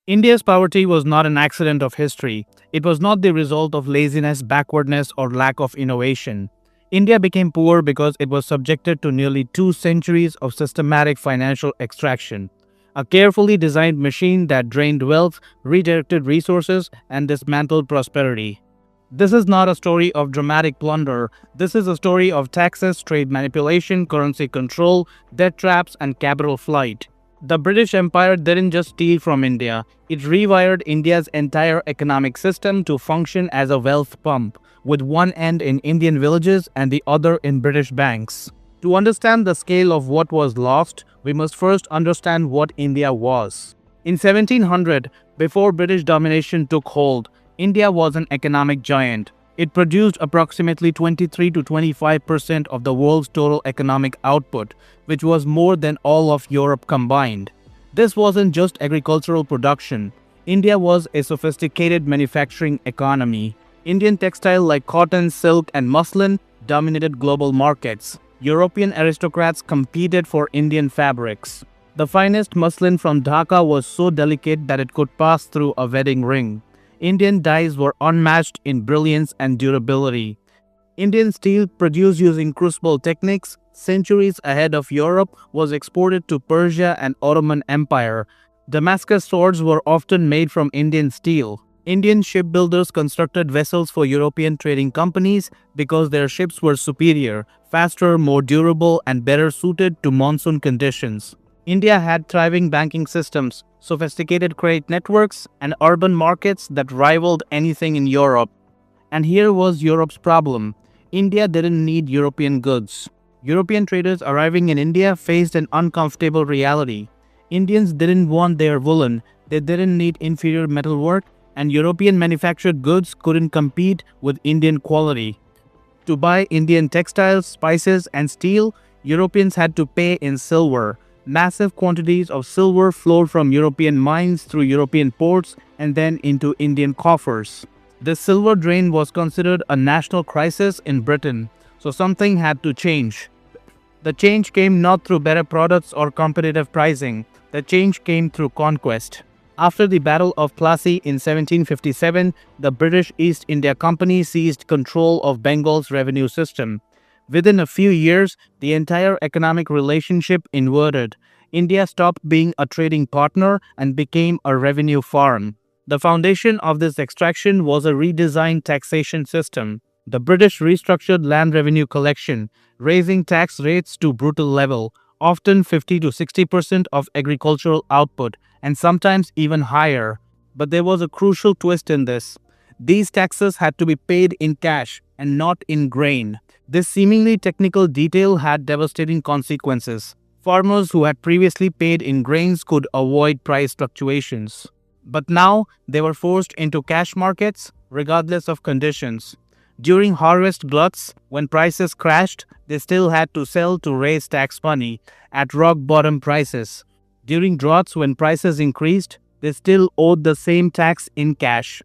India's poverty was not an accident of history. It was not the result of laziness, backwardness, or lack of innovation. India became poor because it was subjected to nearly 2 centuries of systematic financial extraction. A carefully designed machine that drained wealth, redirected resources, and dismantled prosperity. This is not a story of dramatic plunder. This is a story of taxes, trade manipulation, currency control, debt traps, and capital flight. The British Empire didn't just steal from India, it rewired India's entire economic system to function as a wealth pump, with one end in Indian villages and the other in British banks. To understand the scale of what was lost, we must first understand what India was. In 1700, before British domination took hold, India was an economic giant. It produced approximately 23 to 25% of the world's total economic output, which was more than all of Europe combined. This wasn't just agricultural production. India was a sophisticated manufacturing economy. Indian textiles like cotton, silk, and muslin dominated global markets. European aristocrats competed for Indian fabrics. The finest muslin from Dhaka was so delicate that it could pass through a wedding ring. Indian dyes were unmatched in brilliance and durability. Indian steel, produced using crucible techniques, centuries ahead of Europe, was exported to Persia and Ottoman Empire. Damascus swords were often made from Indian steel. Indian shipbuilders constructed vessels for European trading companies because their ships were superior, faster, more durable, and better suited to monsoon conditions. India had thriving banking systems, sophisticated credit networks, and urban markets that rivaled anything in Europe. And here was Europe's problem. India didn't need European goods. European traders arriving in India faced an uncomfortable reality. Indians didn't want their woolen, they didn't need inferior metalwork, and European manufactured goods couldn't compete with Indian quality. To buy Indian textiles, spices, and steel, Europeans had to pay in silver. Massive quantities of silver flowed from European mines through European ports and then into Indian coffers. This silver drain was considered a national crisis in Britain, so something had to change. The change came not through better products or competitive pricing. The change came through conquest. After the Battle of Plassey in 1757, the British East India Company seized control of Bengal's revenue system. Within a few years, the entire economic relationship inverted. India stopped being a trading partner and became a revenue farm. The foundation of this extraction was a redesigned taxation system. The British restructured land revenue collection, raising tax rates to brutal level, often 50 to 60% of agricultural output, and sometimes even higher. But there was a crucial twist in this. These taxes had to be paid in cash and not in grain. This seemingly technical detail had devastating consequences. Farmers who had previously paid in grains could avoid price fluctuations. But now they were forced into cash markets, regardless of conditions. During harvest gluts, when prices crashed, they still had to sell to raise tax money at rock bottom prices. During droughts, when prices increased, they still owed the same tax in cash,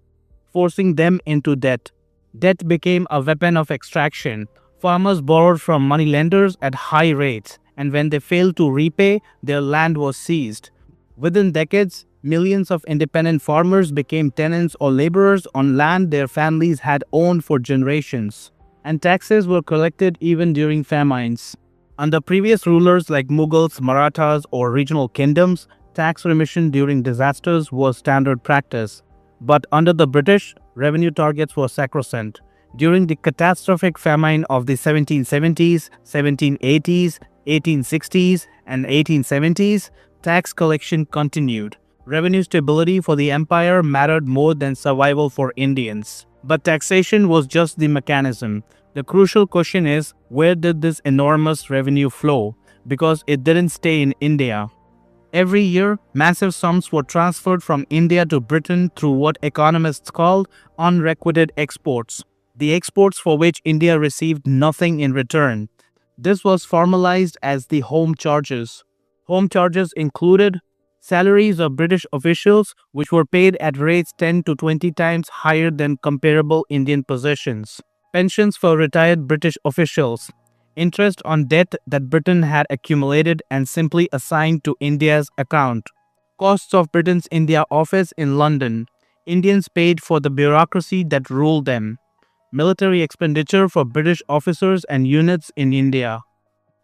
forcing them into debt. Debt became a weapon of extraction. Farmers borrowed from moneylenders at high rates, and when they failed to repay, their land was seized. Within decades, millions of independent farmers became tenants or laborers on land their families had owned for generations. And taxes were collected even during famines. Under previous rulers like Mughals, Marathas, or regional kingdoms, tax remission during disasters was standard practice. But under the British, revenue targets were sacrosanct. During the catastrophic famine of the 1770s, 1780s, 1860s, and 1870s, tax collection continued. Revenue stability for the empire mattered more than survival for Indians. But taxation was just the mechanism. The crucial question is, where did this enormous revenue flow? Because it didn't stay in India. Every year, massive sums were transferred from India to Britain through what economists call unrequited exports, the exports for which India received nothing in return. This was formalized as the home charges. Home charges included salaries of British officials, which were paid at rates 10 to 20 times higher than comparable Indian positions, pensions for retired British officials, interest on debt that Britain had accumulated and simply assigned to India's account, Costs of Britain's India office in London. Indians paid for the bureaucracy that ruled them. Military expenditure for British officers and units in India.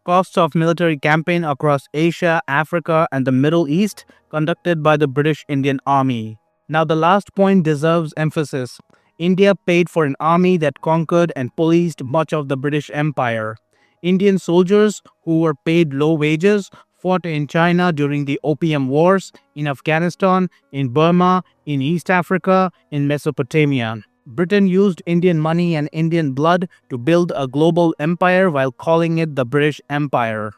Costs of military campaign across Asia, Africa, and the Middle East conducted by the British Indian Army. Now, the last point deserves emphasis. India paid for an army that conquered and policed much of the British Empire. Indian soldiers who were paid low wages fought in China during the Opium Wars, in Afghanistan, in Burma, in East Africa, in Mesopotamia. Britain used Indian money and Indian blood to build a global empire while calling it the British Empire.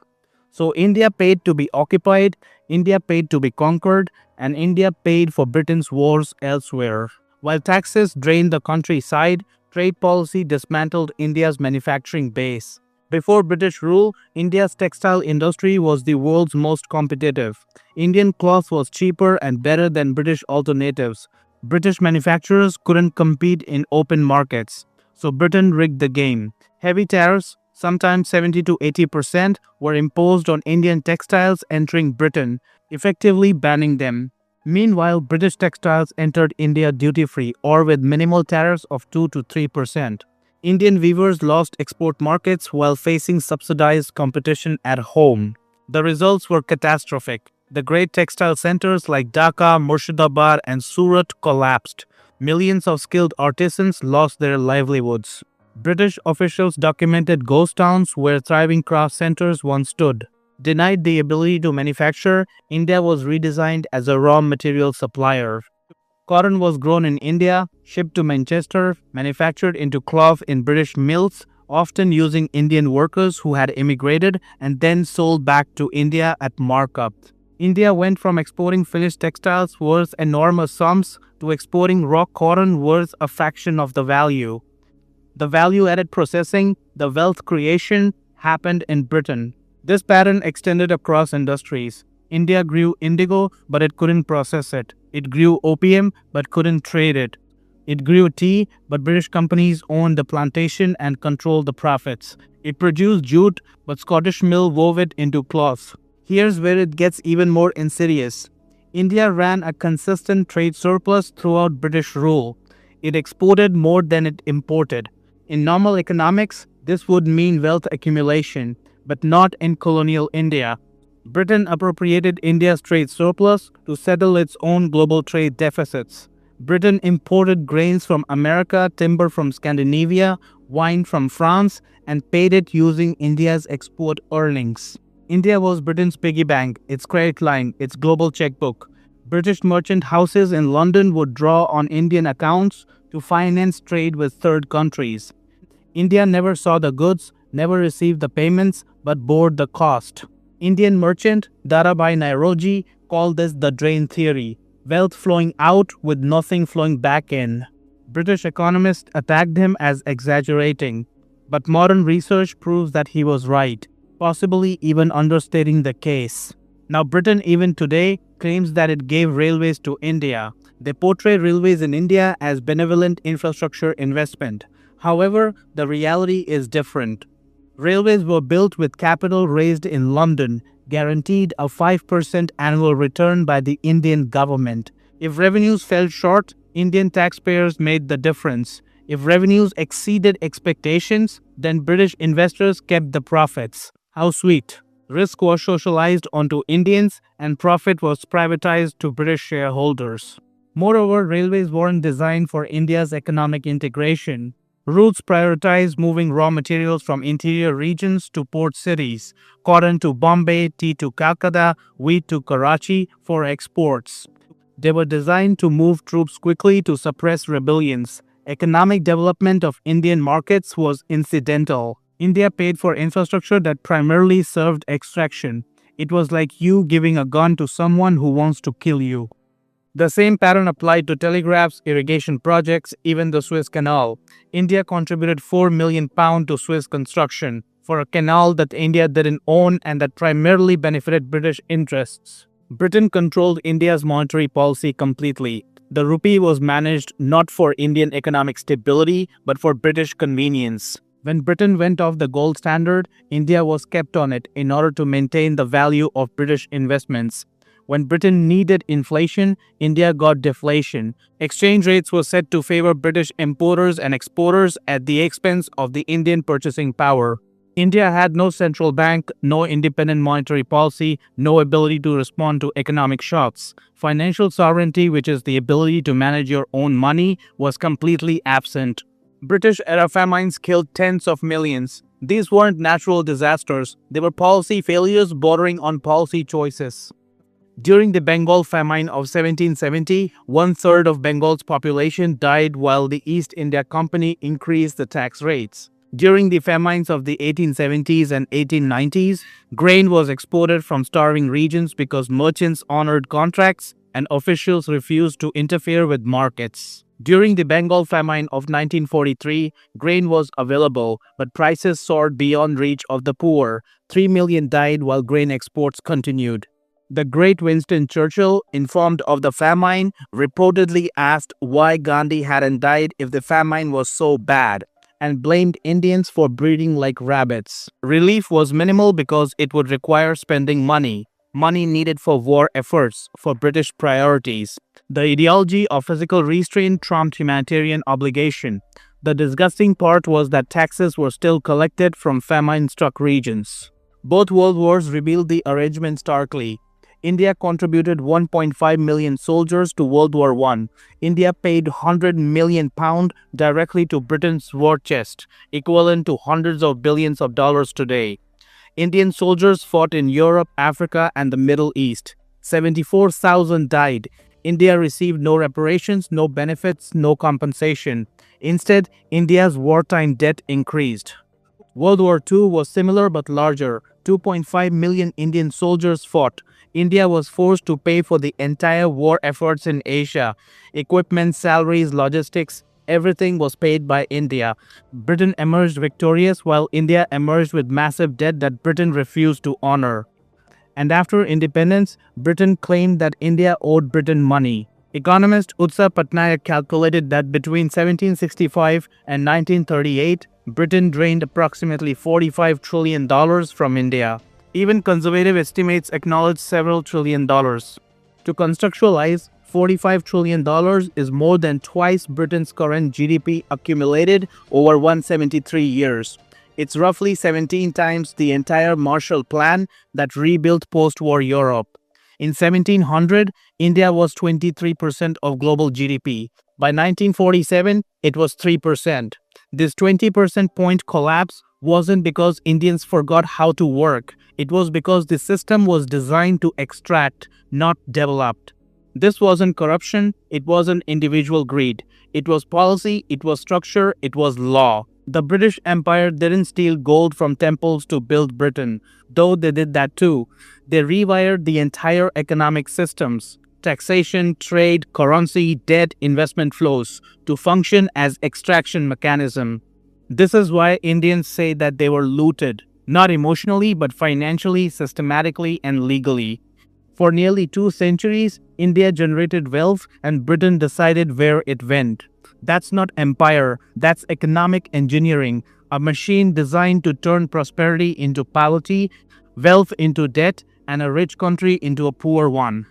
So India paid to be occupied, India paid to be conquered, and India paid for Britain's wars elsewhere. While taxes drained the countryside, trade policy dismantled India's manufacturing base. Before British rule, India's textile industry was the world's most competitive. Indian cloth was cheaper and better than British alternatives. British manufacturers couldn't compete in open markets, so Britain rigged the game. Heavy tariffs, sometimes 70 to 80%, were imposed on Indian textiles entering Britain, effectively banning them. Meanwhile, British textiles entered India duty-free or with minimal tariffs of 2 to 3%. Indian weavers lost export markets while facing subsidized competition at home. The results were catastrophic. The great textile centers like Dhaka, Murshidabad, and Surat collapsed. Millions of skilled artisans lost their livelihoods. British officials documented ghost towns where thriving craft centers once stood. Denied the ability to manufacture, India was redesigned as a raw material supplier. Cotton was grown in India, shipped to Manchester, manufactured into cloth in British mills, often using Indian workers who had immigrated and then sold back to India at markup. India went from exporting finished textiles worth enormous sums to exporting raw cotton worth a fraction of the value. The value-added processing, the wealth creation, happened in Britain. This pattern extended across industries. India grew indigo, but it couldn't process it. It grew opium, but couldn't trade it. It grew tea, but British companies owned the plantation and controlled the profits. It produced jute, but Scottish mill wove it into cloth. Here's where it gets even more insidious. India ran a consistent trade surplus throughout British rule. It exported more than it imported. In normal economics, this would mean wealth accumulation, but not in colonial India. Britain appropriated India's trade surplus to settle its own global trade deficits. Britain imported grains from America, timber from Scandinavia, wine from France, and paid it using India's export earnings. India was Britain's piggy bank, its credit line, its global checkbook. British merchant houses in London would draw on Indian accounts to finance trade with third countries. India never saw the goods, never received the payments, but bore the cost. Indian merchant Darabai Nairoji called this the drain theory, wealth flowing out with nothing flowing back in. British economists attacked him as exaggerating, but modern research proves that he was right, possibly even understating the case. Now, Britain even today claims that it gave railways to India. They portray railways in India as benevolent infrastructure investment. However, the reality is different. Railways were built with capital raised in London, guaranteed a 5% annual return by the Indian government. If revenues fell short, Indian taxpayers made the difference. If revenues exceeded expectations, then British investors kept the profits. How sweet. Risk was socialized onto Indians and profit was privatized to British shareholders. Moreover, railways weren't designed for India's economic integration. Routes prioritized moving raw materials from interior regions to port cities, cotton to Bombay, tea to Calcutta, wheat to Karachi for exports. They were designed to move troops quickly to suppress rebellions. Economic development of Indian markets was incidental. India paid for infrastructure that primarily served extraction. It was like you giving a gun to someone who wants to kill you. The same pattern applied to telegraphs, irrigation projects, even the Suez Canal. India contributed £4 million to Suez construction for a canal that India didn't own and that primarily benefited British interests. Britain controlled India's monetary policy completely. The rupee was managed not for Indian economic stability, but for British convenience. When Britain went off the gold standard, India was kept on it in order to maintain the value of British investments. When Britain needed inflation, India got deflation. Exchange rates were set to favor British importers and exporters at the expense of the Indian purchasing power. India had no central bank, no independent monetary policy, no ability to respond to economic shocks. Financial sovereignty, which is the ability to manage your own money, was completely absent. British-era famines killed tens of millions. These weren't natural disasters, they were policy failures bordering on policy choices. During the Bengal famine of 1770, one-third of Bengal's population died while the East India Company increased the tax rates. During the famines of the 1870s and 1890s, grain was exported from starving regions because merchants honored contracts and officials refused to interfere with markets. During the Bengal famine of 1943, grain was available, but prices soared beyond reach of the poor. 3 million died while grain exports continued. The great Winston Churchill, informed of the famine, reportedly asked why Gandhi hadn't died if the famine was so bad, and blamed Indians for breeding like rabbits. Relief was minimal because it would require spending money needed for war efforts, for British priorities. The ideology of physical restraint trumped humanitarian obligation. The disgusting part was that taxes were still collected from famine-struck regions. Both world wars revealed the arrangement starkly. India contributed 1.5 million soldiers to World War I. India paid £100 million directly to Britain's war chest, equivalent to hundreds of billions of dollars today. Indian soldiers fought in Europe, Africa, and the Middle East. 74,000 died. India received no reparations, no benefits, no compensation. Instead, India's wartime debt increased. World War II was similar but larger. 2.5 million Indian soldiers fought. India was forced to pay for the entire war efforts in Asia. Equipment, salaries, logistics, everything was paid by India. Britain emerged victorious while India emerged with massive debt that Britain refused to honor. And after independence, Britain claimed that India owed Britain money. Economist Utsa Patnaik calculated that between 1765 and 1938, Britain drained approximately $45 trillion from India. Even conservative estimates acknowledge several trillion dollars. To contextualize, $45 trillion is more than twice Britain's current GDP accumulated over 173 years. It's roughly 17 times the entire Marshall Plan that rebuilt post-war Europe. In 1700, India was 23% of global GDP. By 1947, it was 3%. This 20% point collapse wasn't because Indians forgot how to work. It was because the system was designed to extract, not develop. This wasn't corruption, it wasn't individual greed. It was policy, it was structure, it was law. The British Empire didn't steal gold from temples to build Britain, though they did that too. They rewired the entire economic systems, taxation, trade, currency, debt, investment flows, to function as extraction mechanism. This is why Indians say that they were looted, not emotionally but financially, systematically, and legally. For nearly 2 centuries, India generated wealth and Britain decided where it went. That's not empire, that's economic engineering, a machine designed to turn prosperity into poverty, wealth into debt, and a rich country into a poor one.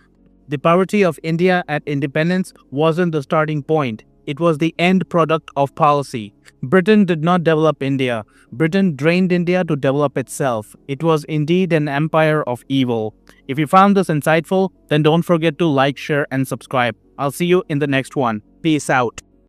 The poverty of India at independence wasn't the starting point. It was the end product of policy. Britain did not develop India. Britain drained India to develop itself. It was indeed an empire of evil. If you found this insightful, then don't forget to like, share, and subscribe. I'll see you in the next one. Peace out.